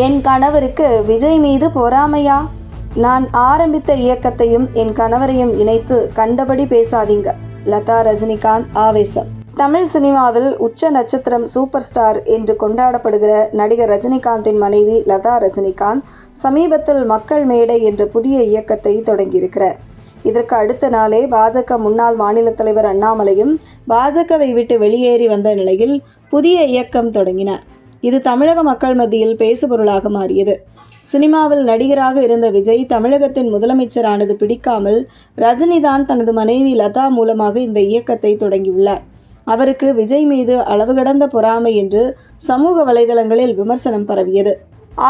என் கணவருக்கு விஜய் மீது பொறாமையா? நான் ஆரம்பித்த இயக்கத்தையும் என் கணவரையும் இணைத்து கண்டபடி பேசாதீங்க. லதா ரஜினிகாந்த் ஆவேசம். தமிழ் சினிமாவில் உச்ச நட்சத்திரம் சூப்பர் ஸ்டார் என்று கொண்டாடப்படுகிற நடிகர் ரஜினிகாந்தின் மனைவி லதா ரஜினிகாந்த் சமீபத்தில் மக்கள் மேடை என்ற புதிய இயக்கத்தை தொடங்கியிருக்கிறார். இதற்கு அடுத்த நாளே பாஜக முன்னாள் மாநில தலைவர் அண்ணாமலையும் பாஜகவை விட்டு வெளியேறி வந்த நிலையில் புதிய இயக்கம் தொடங்கினார். இது தமிழக மக்கள் மத்தியில் பேசுபொருளாக மாறியது. சினிமாவில் நடிகராக இருந்த விஜய் தமிழகத்தின் முதலமைச்சரானது பிடிக்காமல் ரஜினிதான் தனது மனைவி லதா மூலமாக இந்த இயக்கத்தை தொடங்கியுள்ளார். அவருக்கு விஜய் மீது அளவு கடந்த பொறாமை என்று சமூக வலைதளங்களில் விமர்சனம் பரவியது.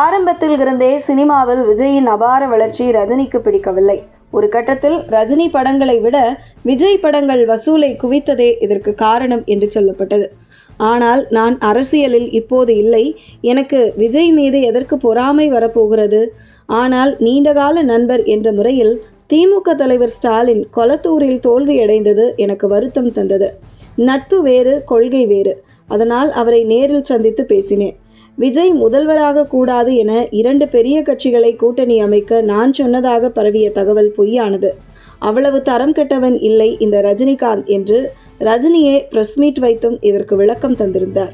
ஆரம்பத்தில் இருந்தே சினிமாவில் விஜயின் அபார வளர்ச்சி ரஜினிக்கு பிடிக்கவில்லை. ஒரு கட்டத்தில் ரஜினி படங்களை விட விஜய் படங்கள் வசூலை குவித்ததே இதற்கு காரணம் என்று சொல்லப்பட்டது. ஆனால் நான் அரசியலில் இப்போது இல்லை, எனக்கு விஜய் மீது எதற்கு பொறாமை வரப்போகிறது? ஆனால் நீண்டகால நண்பர் என்ற முறையில் திமுக தலைவர் ஸ்டாலின் கொளத்தூரில் தோல்வியடைந்தது எனக்கு வருத்தம் தந்தது. நட்பு வேறு, கொள்கை வேறு. அதனால் அவரை நேரில் சந்தித்து பேசினேன். விஜய் முதல்வராக கூடாது என 2 பெரிய கட்சிகளை கூட்டணி அமைக்க நான் சொன்னதாக பரவிய தகவல் பொய்யானது. அவ்வளவு தரம் கெட்டவன் இல்லை இந்த ரஜினிகாந்த் என்று ரஜினியே பிரஸ் மீட் வைத்தும் இதற்கு விளக்கம் தந்திருந்தார்.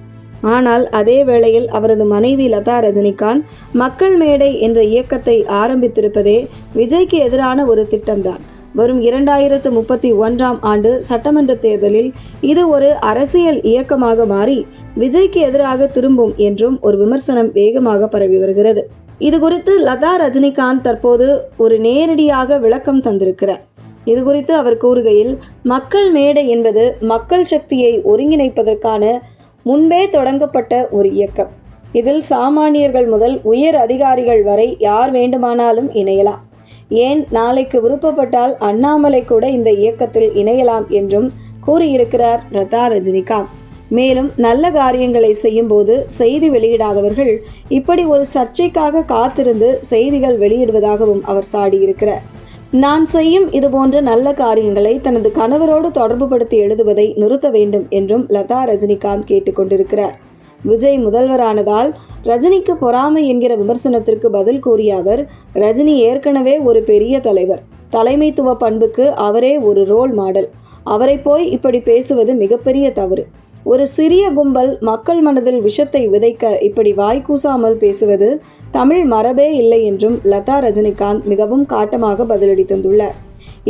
ஆனால் அதே வேளையில் அவரது மனைவி லதா ரஜினிகாந்த் மக்கள் மேடை என்ற இயக்கத்தை ஆரம்பித்திருப்பதே விஜய்க்கு எதிரான ஒரு திட்டம்தான். வரும் 2031ஆம் ஆண்டு சட்டமன்ற தேர்தலில் இது ஒரு அரசியல் இயக்கமாக மாறி விஜய்க்கு எதிராக திரும்பும் என்றும் ஒரு விமர்சனம் வேகமாக பரவி வருகிறது. இது குறித்து லதா ரஜினிகாந்த் தற்போது ஒரு நேரடியாக விளக்கம் தந்திருக்கிறார். இது குறித்து அவர் கூறுகையில், மக்கள் மேடை என்பது மக்கள் சக்தியை ஒருங்கிணைப்பதற்கான முன்பே தொடங்கப்பட்ட ஒரு இயக்கம். இதில் சாமானியர்கள் முதல் உயர் அதிகாரிகள் வரை யார் வேண்டுமானாலும் இணையலாம். ஏன், நாளைக்கு விருப்பப்பட்டால் அண்ணாமலை கூட இந்த இயக்கத்தில் இணையலாம் என்றும் கூறியிருக்கிறார் லதா ரஜினிகாந்த். மேலும் நல்ல காரியங்களை செய்யும் போது செய்தி வெளியிடாதவர்கள் இப்படி ஒரு சர்ச்சைக்காக காத்திருந்து செய்திகள் வெளியிடுவதாகவும் அவர் சாடியிருக்கிறார். நான் செய்யும் இதுபோன்ற நல்ல காரியங்களை தனது கணவரோடு தொடர்புபடுத்தி எழுதுவதை நிறுத்த வேண்டும் என்றும் லதா ரஜினிகாந்த் கேட்டுக்கொண்டிருக்கிறார். விஜய் முதல்வரானதால் ரஜினிக்கு பொறாமை என்கிற விமர்சனத்திற்கு பதில் கூறிய அவர், ரஜினி ஏற்கனவே ஒரு பெரிய தலைவர், தலைமைத்துவ பண்புக்கு அவரே ஒரு ரோல் மாடல். அவரை போய் இப்படி பேசுவது மிகப்பெரிய தவறு. ஒரு சிறிய கும்பல் மக்கள் மனதில் விஷத்தை விதைக்க இப்படி வாய்க்கூசாமல் பேசுவது தமிழ் மரபே இல்லை என்றும் லதா ரஜினிகாந்த் மிகவும் காட்டமாக பதிலடி தந்துள்ளார்.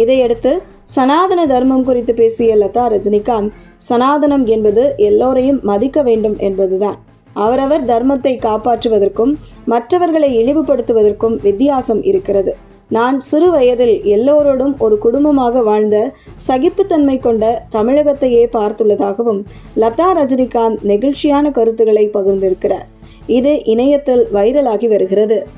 இதையடுத்து சனாதன தர்மம் குறித்து பேசிய லதா ரஜினிகாந்த், சனாதனம் என்பது எல்லோரையும் மதிக்க வேண்டும் என்பதுதான். அவரவர் தர்மத்தை காப்பாற்றுவதற்கும் மற்றவர்களை இழிவுபடுத்துவதற்கும் வித்தியாசம் இருக்கிறது. நான் சிறு வயதில் எல்லோரோடும் ஒரு குடும்பமாக வாழ்ந்த சகிப்புத்தன்மை கொண்ட தமிழகத்தையே பார்த்துள்ளதாகவும் லதா ரஜினிகாந்த் நெகிழ்ச்சியான கருத்துக்களை பகிர்ந்திருக்கிறார். இது இணையத்தில் வைரலாகி வருகிறது.